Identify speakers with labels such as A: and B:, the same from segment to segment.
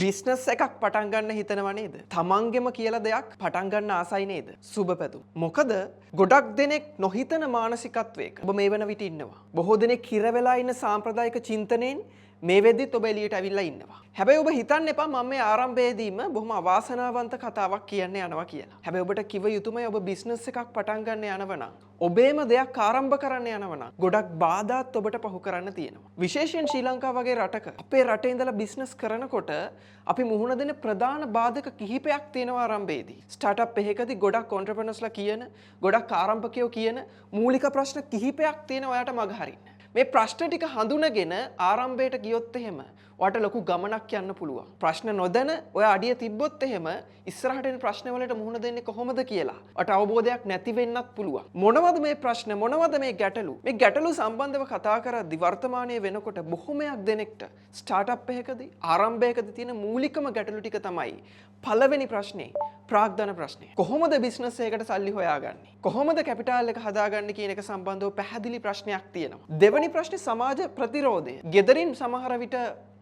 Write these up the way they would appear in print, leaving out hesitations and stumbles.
A: Business එකක් පටන් ගන්න හිතනව නේද? තමන්ගෙම කියලා දෙයක් පටන් ගන්න ආසයි නේද? සුබපැතුම්. මොකද ගොඩක් දෙනෙක් නොහිතන මානසිකත්වයක ඔබ මේ වෙන විට ඉන්නවා. බොහෝ දෙනෙක් හිර වෙලා ඉන්න සාම්ප්‍රදායික චින්තනයෙන් මේ වෙද්දිත් ඔබ එළියට අවිල්ලා ඉන්නවා. හැබැයි ඔබ හිතන්න එපා මම මේ ආරම්භයේදීම බොහොම අවාසනාවන්ත කතාවක් කියන්න යනවා කියලා. හැබැයි ඔබට කිව යුතුමයි ඔබ බිස්නස් එකක් පටන් ගන්න යනවනම් ඔබේම දෙයක් ආරම්භ කරන්න යනවනම් ගොඩක් බාධාත් ඔබට පහු කරන්න තියෙනවා. විශේෂයෙන් ශ්‍රී ලංකාව වගේ රටක අපේ රටේ ඉඳලා බිස්නස් කරනකොට අපි මුහුණ දෙන ප්‍රධාන බාධක කිහිපයක් තියෙනවා ආරම්භයේදී. ස්ටාර්ට්අප් එකකදී ගොඩක් ඔන්ටර්ප්‍රෙනර්ස්ලා කියන ගොඩක් ආරම්භකයෝ කියන මූලික ප්‍රශ්න කිහිපයක් තියෙනවා ඔයාට මග හරින්න. මේ ප්‍රශ්න ටික හඳුනගෙන ආරම්භයට ගියොත් එහෙම ඔයාට ලොකු ගමනක් යන්න පුළුවන්. ප්‍රශ්න නොදැන ඔය අඩිය තිබ්බොත් එහෙම ඉස්සරහට එන ප්‍රශ්න වලට මුහුණ දෙන්නේ කොහොමද කියලා ඔයාට අවබෝධයක් නැති වෙන්නත් පුළුවන්. මොනවද මේ ප්‍රශ්න? මොනවද මේ ගැටලු? මේ ගැටලු සම්බන්ධව කතා කරද්දී වර්තමානයේ වෙනකොට බොහොමයක් දෙනෙක්ට ස්ටාර්ට්අප් එකකදී ආරම්භයකදී තියෙන මූලිකම ගැටලු ටික තමයි පළවෙනි ප්‍රශ්නේ ප්‍රාග්ධන ප්‍රශ්නේ. කොහොමද බිස්නස් එකකට සල්ලි හොයාගන්නේ? කොහොමද කැපිටල් එක හදාගන්නේ කියන එක සම්බන්ධව පැහැදිලි ප්‍රශ්නයක් තියෙනවා. දෙවෙනි ප්‍රශ්නේ සමාජ ප්‍රතිරෝධය. ගෙදරින් සමහර විට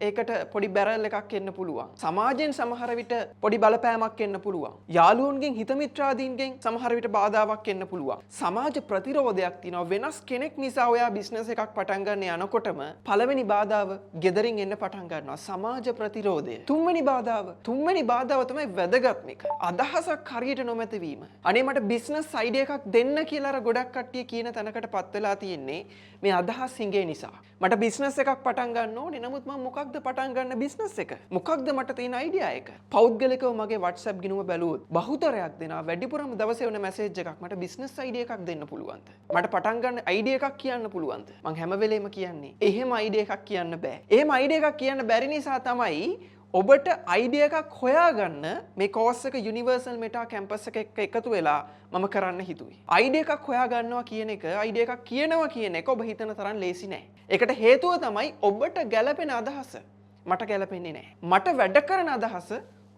A: ඒකට පොඩි බැරල් එකක් එන්න පුළුවන්. සමාජයෙන් සමහර විට පොඩි බලපෑමක් එන්න පුළුවන්. යාළුවන්ගෙන් හිත මිත්‍රාදීන්ගෙන් සමහර විට බාධාවක් එන්න පුළුවන්. සමාජ ප්‍රතිරෝධයක් තියෙනවා. වෙනස් කෙනෙක් නිසා ඔයා බිස්නස් එකක් පටන් ගන්න යනකොටම පළවෙනි බාධාව ගෙදරින් එන්න පටන් ගන්නවා. සමාජ ප්‍රතිරෝධය. තුන්වෙනි බාධාව තමයි වැදගත්ම එක. අදහසක් හරියට නොමැති වීම. අනේ මට බිස්නස් අයිඩියා එකක් දෙන්න කියලා අර ගොඩක් කට්ටිය කියන තැනකටපත් වෙලා තියෙන්නේ මේ අදහස් හිඟේ නිසා. මට බිස්නස් එකක් පටන් ගන්න ඕනේ. නමුත් මම මොකක්ද පටන් ගන්න බිස්නස් එක? මොකක්ද මට තියෙන අයිඩියා එක? පෞද්ගලිකව මගේ WhatsApp ගිණුම බැලුවොත් බහුතරයක් දෙනා වැඩිපුරම දවසේ වෙන මැසේජ් එකක් මට බිස්නස් අයිඩියා එකක් දෙන්න පුළුවන්ද? මට පටන් ගන්න අයිඩියා එකක් කියන්න පුළුවන්ද? මම හැම වෙලේම කියන්නේ එහෙම අයිඩියා එකක් කියන්න බෑ. එහෙම අයිඩියා එකක් කියන්න බැරි නිසා තමයි ඔබට අයිඩියා එකක් හොයාගන්න මේ කෝස් එක යුනිවර්සල් මෙටා කැම්පස් එක එක්ක එකතු වෙලා මම කරන්න හිතුවේ. අයිඩියා එකක් හොයාගන්නවා කියන එක, අයිඩියා එකක් කියනවා කියන එක ඔබ හිතන තරම් ලේසි නෑ. ඒකට හේතුව තමයි ඔබට ගැළපෙන අදහස මට ගැළපෙන්නේ නෑ. මට වැඩ කරන අදහස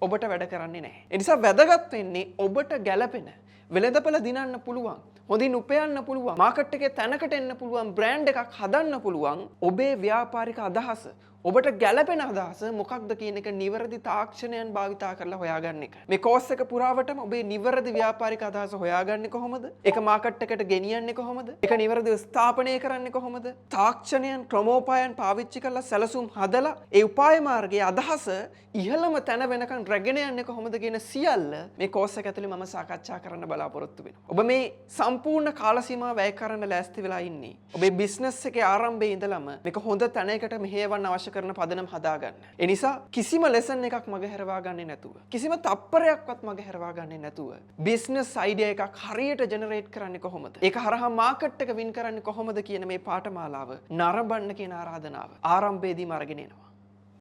A: ඔබට වැඩ කරන්නේ නෑ. ඒ නිසා වැදගත් වෙන්නේ ඔබට ගැළපෙන වෙළඳපළ දිනන්න පුළුවන්, හොඳින් උපයන්න පුළුවන්, මාකට් එකේ තැනකට එන්න පුළුවන්, බ්‍රෑන්ඩ් එකක් හදන්න පුළුවන් ඔබේ ව්‍යාපාරික අදහස ඔබට ගැළපෙන අදහස මොකක්ද කියන එක නිවැරදි තාක්ෂණයන් භාවිතා කරලා හොයාගන්න එක. මේ කෝස් එක පුරාවටම ඔබේ නිවැරදි ව්‍යාපාරික අදහස හොයාගන්නේ කොහොමද? ඒක මාකට් එකට ගෙනියන්නේ කොහොමද? ඒක නිවැරදිව ස්ථාපනය කරන්නේ කොහොමද? තාක්ෂණයන් ක්‍රමෝපායන් පාවිච්චි කරලා සැලසුම් හදලා ඒ උපාය මාර්ගයේ අදහස ඉහළම තැන වෙනකන් රැගෙන යන්නේ කොහොමද කියන සියල්ල මේ කෝස් එක ඇතුලේ මම සාකච්ඡා කරන්න බලාපොරොත්තු වෙනවා. ඔබ මේ සම්පූර්ණ කාල සීමාව වැය කරන්න ලෑස්ති වෙලා ඉන්නේ. ඔබේ බිස්නස් එකේ ආරම්භයේ ඉඳලම මේක හොඳ තැනකට මෙහෙයවන්න අවශ්‍ය කරන පදනම් හදාගන්න. ඒ නිසා කිසිම ලෙසන් එකක් මග හැරවා ගන්නේ නැතුව, කිසිම තප්පරයක්වත් මග හැරවා ගන්නේ නැතුව බිස්නස් අයිඩියා එකක් හරියට ජෙනරේට් කරන්නේ කොහොමද? ඒක හරහා මාකට් එක වින් කරන්නේ කොහොමද කියන මේ පාඨමාලාව නරඹන්න කියන ආරාධනාව ආරම්භයේදීම අරගෙන එනවා.